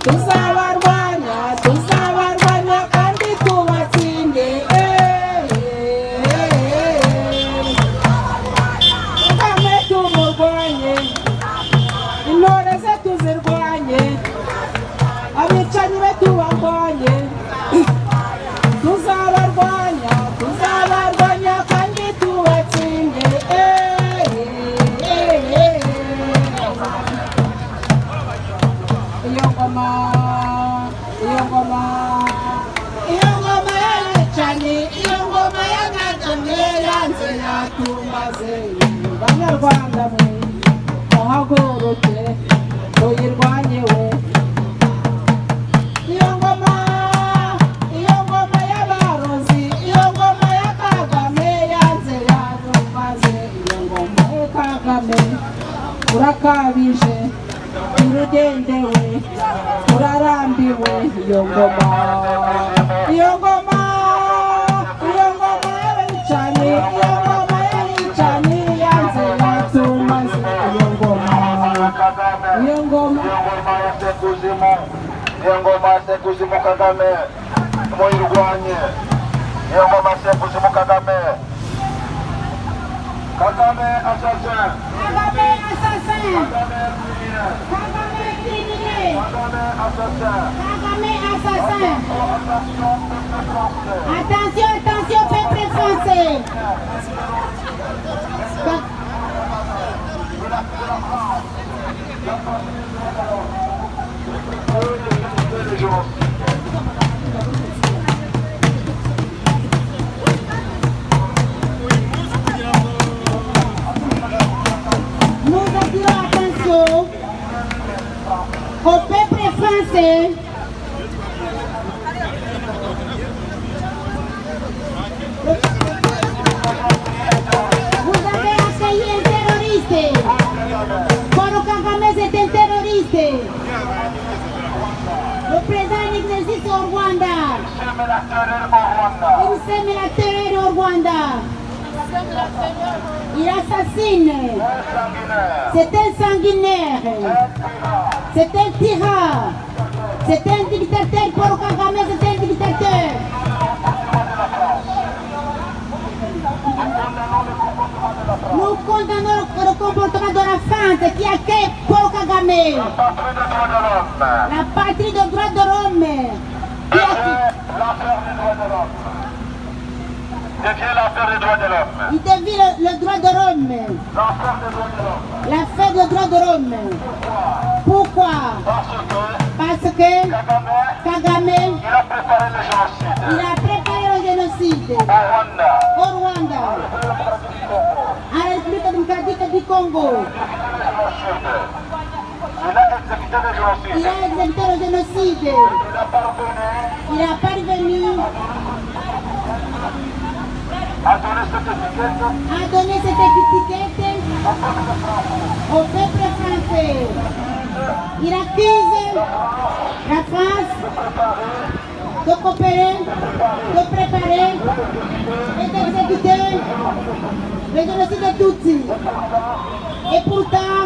tuzabarwanya tuzabarwanya kandi tubatsinde Kagame tumurwanye intore ze tuzirwanye abicanyi be tubarwanye tuzabarwanya tuzabarwanya kandi tubatsinde iyo ngoma y'abicanyi iyo ngoma ya Kagame yanze yatumaze banyarwanda mwe muhaguruke tuyirwanye we iyo ngoma y'abarozi iyo ngoma ya Kagame yanze yatumaze iyo ngoma ya Kagame urakabije urugendewe urarambiwe iyo ngoma y'abicanyi yanze yatumaze iyo ngoma Sekuzimu Kagame muyirwanye iyo ngoma Sekuzimu Kagame assassin Kagame assassin Kagame criminel Kagame assassin Kagame assassin Attention, attention, peuple français. Nous attirons attention au peuple français. Vous avez accueilli un terroriste. Paul Kagame c'est un terroriste. Le président en exercice au Rwanda. Il sème la terreur au Rwanda. Il assassine. C'est un sanguinaire. C'est un tyran. C'est un dictateur. Paul Kagame c'est un dictateur. Nous condamnons le comportement de la France qui accueille Paul Kagame. La patrie des droits de l'homme. L'affaire des droits de l'homme. Il dévie le droit de l'homme. L'affaire des droits de l'homme. Pourquoi? Parce que Kagame, il a préparé le génocide au Rwanda, à la République démocratique du Congo. Il a exécuté le génocide. Il a parvenu à donner cette étiquette au peuple français. Il accuse la France de coopérer, de préparer et d'exécuter le génocide de Tutsi. Et pourtant,